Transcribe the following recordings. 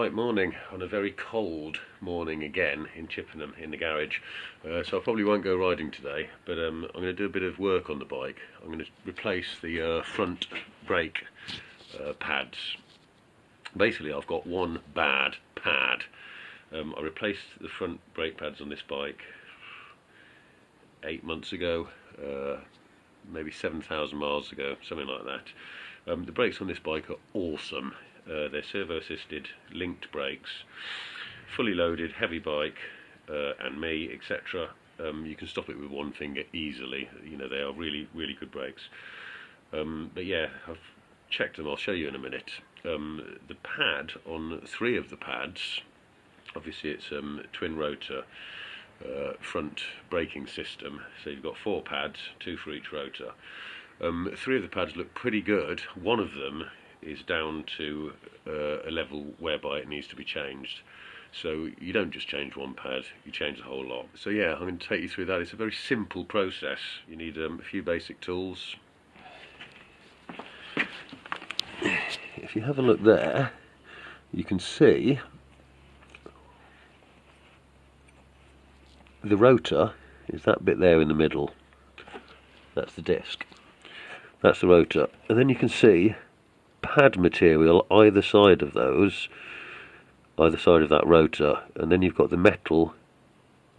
Right, morning on a very cold morning again in Chippenham in the garage. So I probably won't go riding today, but I'm going to do a bit of work on the bike. I'm going to replace the front brake pads. Basically, I've got one bad pad. I replaced the front brake pads on this bike 8 months ago, maybe 7,000 miles ago, something like that. The brakes on this bike are awesome. They're servo assisted linked brakes, fully loaded, heavy bike, and me, etc. You can stop it with one finger easily. You know, they are really good brakes. But yeah, I've checked them. I'll show you in a minute. The pad on 3 of the pads, obviously it's twin rotor front braking system, so you've got 4 pads, 2 for each rotor. 3 of the pads look pretty good. One of them is down to a level whereby it needs to be changed. So you don't just change one pad, you change the whole lot. So yeah, I'm going to take you through that. It's a very simple process. You need a few basic tools. If you have a look there, you can see the rotor is that bit there in the middle. That's the disc. That's the rotor. And then you can see pad material either side of those, either side of that rotor, and then you've got the metal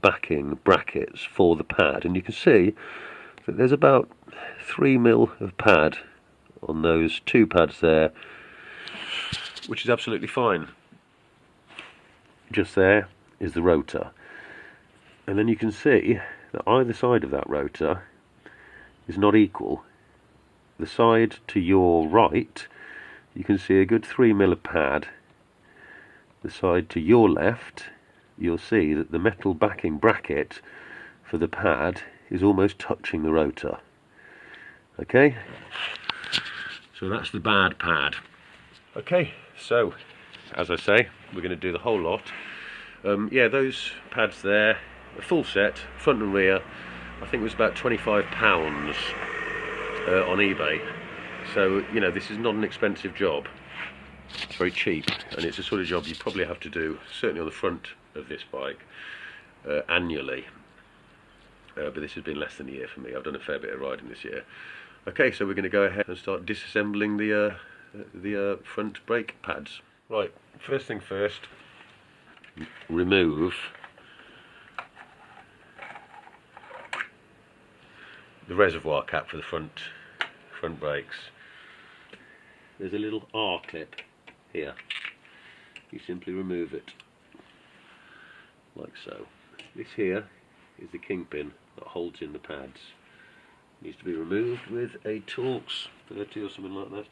backing brackets for the pad, and you can see that there's about 3 mil of pad on those 2 pads there, which is absolutely fine. Just there is the rotor, and then you can see that either side of that rotor is not equal. The side to your right, you can see a good 3 mil of pad. The side to your left, you'll see that the metal backing bracket for the pad is almost touching the rotor. Okay, so that's the bad pad. Okay, so as I say, we're going to do the whole lot. Yeah, those pads there, a full set, front and rear, I think it was about £25 on eBay. So, you know, this is not an expensive job. It's very cheap, and it's a sort of job you probably have to do, certainly on the front of this bike, annually. But this has been less than a year for me. I've done a fair bit of riding this year. Okay, so we're going to go ahead and start disassembling the front brake pads. Right, first thing first, remove the reservoir cap for the front brakes. There's a little R clip here. You simply remove it like so. This here is the kingpin that holds in the pads. It needs to be removed with a Torx 30 or something like that.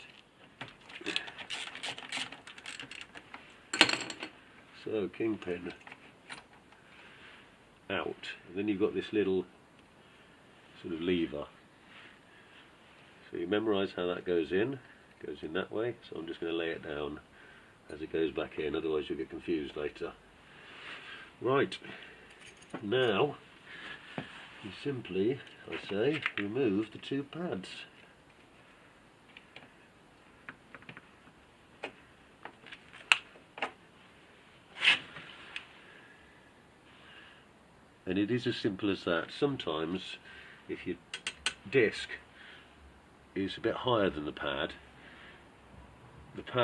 So kingpin out, and then you've got this little sort of lever. So you memorise how that goes in. It goes in that way, so I'm just going to lay it down as it goes back in, otherwise you'll get confused later. Right, now you simply, I say, remove the 2 pads. And it is as simple as that. Sometimes if your disc is a bit higher than the pad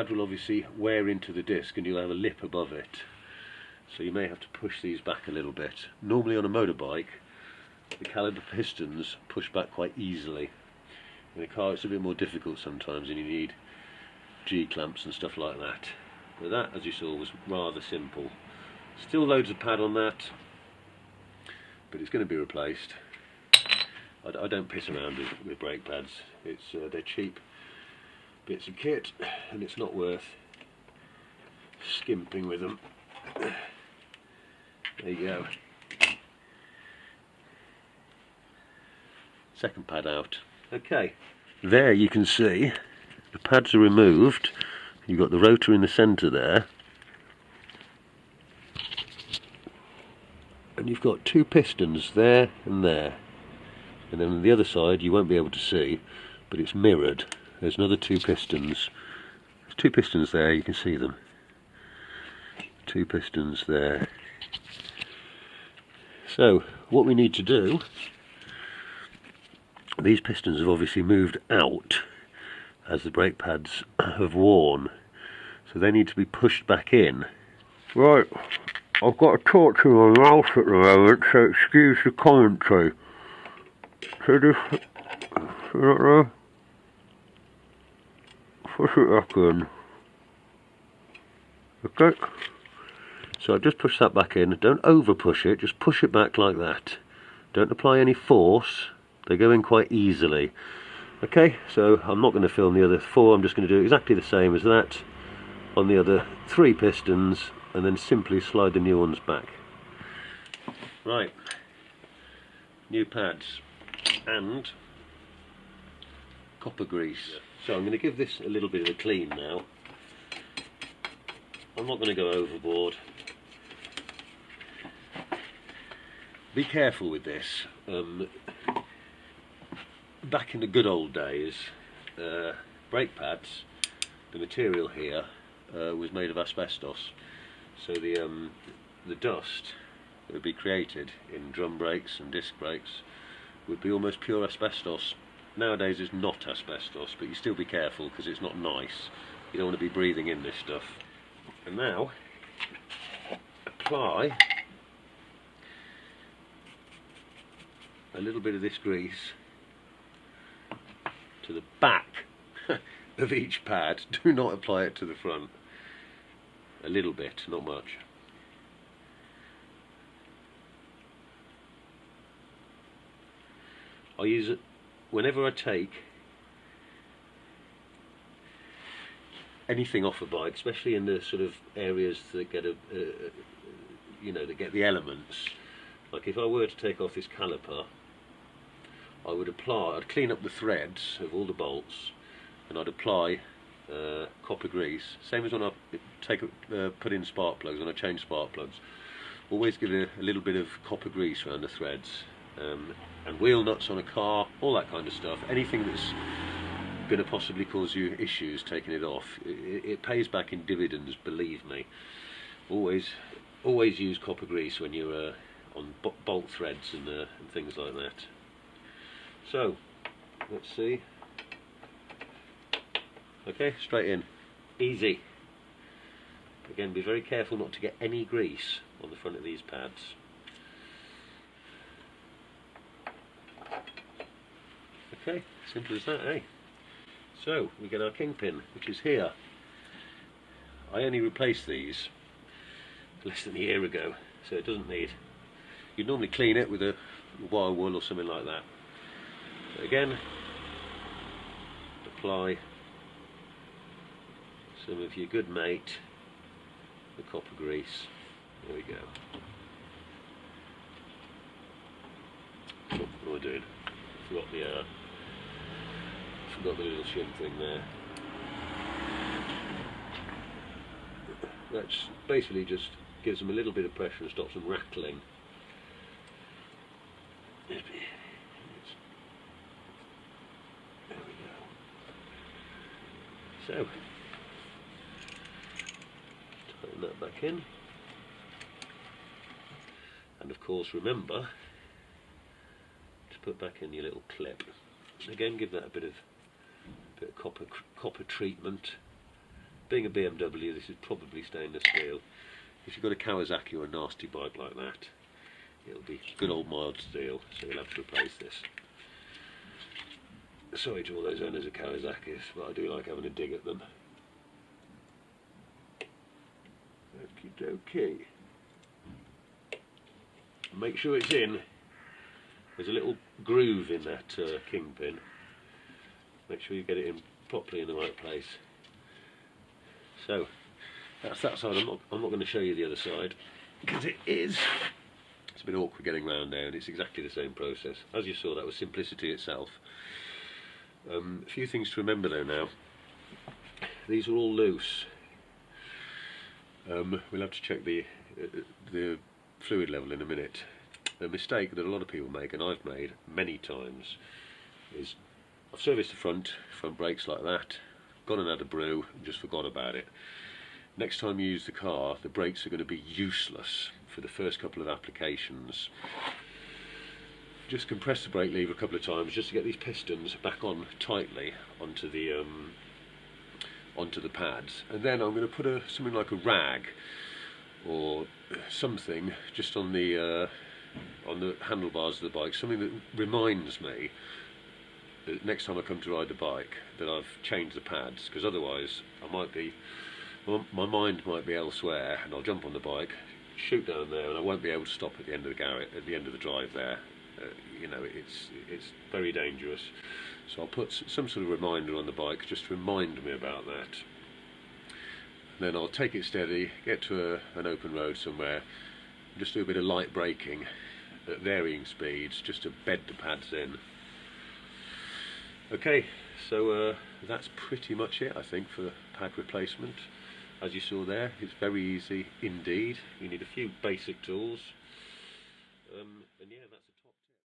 will obviously wear into the disc and you'll have a lip above it. So you may have to push these back a little bit. Normally on a motorbike, the caliper pistons push back quite easily. In a car it's a bit more difficult sometimes, and you need G-clamps and stuff like that. But that, as you saw, was rather simple. Still loads of pad on that, but it's going to be replaced. I don't piss around with brake pads. They're cheap bits of kit, and it's not worth skimping with them. There you go. Second pad out. Okay, there you can see the pads are removed. You've got the rotor in the centre there, and you've got 2 pistons there and there. And then on the other side you won't be able to see, but it's mirrored. There's another 2 pistons. There's 2 pistons there, you can see them. 2 pistons there. So what we need to do, these pistons have obviously moved out as the brake pads have worn, so they need to be pushed back in. Right, I've got a torch in my mouth at the moment, so excuse the commentary. So just see that there? Push it back in. Okay. So I've just pushed that back in. Don't over push it, just push it back like that. Don't apply any force, they go in quite easily. Okay, so I'm not going to film the other 4, I'm just going to do exactly the same as that on the other 3 pistons, and then simply slide the new ones back. Right, new pads and copper grease. So I'm going to give this a little bit of a clean now. I'm not going to go overboard. Be careful with this. Back in the good old days, brake pads, the material here was made of asbestos, so the dust that would be created in drum brakes and disc brakes would be almost pure asbestos. Nowadays it's not asbestos, but you still be careful because it's not nice. You don't want to be breathing in this stuff. And now apply a little bit of this grease to the back of each pad. Do not apply it to the front. A little bit, not much. I use it whenever I take anything off a bike, especially in the sort of areas that get you know, that get the elements. Like if I were to take off this caliper, I'd clean up the threads of all the bolts, and I'd apply copper grease, same as when I put in spark plugs, when I change spark plugs. Always give it a little bit of copper grease around the threads, and wheel nuts on a car, all that kind of stuff. Anything that's going to possibly cause you issues taking it off, it pays back in dividends, believe me. Always use copper grease when you're on bolt threads and things like that. So let's see. Okay, straight in, easy. Again, be very careful not to get any grease on the front of these pads. Okay, simple as that, eh? So we get our kingpin, which is here. I only replaced these less than a year ago, so it doesn't need. You'd normally clean it with a wire wool or something like that. So again, apply some of your good mate, the copper grease. There we go. Oh, what am I doing? Forgot the little shim thing there. That basically just gives them a little bit of pressure and stops them rattling. There we go. So, tighten that back in. And of course remember to put back in your little clip. Again, give that a bit of copper treatment. Being a BMW, this is probably stainless steel. If you've got a Kawasaki or a nasty bike like that, it'll be good old mild steel, so you'll have to replace this. Sorry to all those owners of Kawasaki's, but I do like having a dig at them. Okie dokie. Make sure it's in. There's a little groove in that kingpin. Make sure you get it in properly in the right place. So that's that side. I'm not going to show you the other side because it's a bit awkward getting round there, and it's exactly the same process. As you saw, that was simplicity itself. A few things to remember though now. These are all loose. We'll have to check the fluid level in a minute. A mistake that a lot of people make, and I've made many times, is I've serviced the front brakes like that, gone and had a brew and just forgot about it. next time you use the car, the brakes are going to be useless for the first couple of applications. Just compress the brake lever a couple of times just to get these pistons back on tightly onto the pads, and then I'm going to put something like a rag or something just on the handlebars of the bike, something that reminds me that next time I come to ride the bike that I've changed the pads, because otherwise my mind might be elsewhere, and I'll jump on the bike, shoot down there, and I won't be able to stop at the end of the garage, at the end of the drive there. You know, it's very dangerous. So I'll put some sort of reminder on the bike just to remind me about that. Then I'll take it steady, get to an open road somewhere, just do a bit of light braking at varying speeds just to bed the pads in. Okay, so that's pretty much it, I think, for the pad replacement. As you saw there, it's very easy indeed. You need a few basic tools, and yeah, that's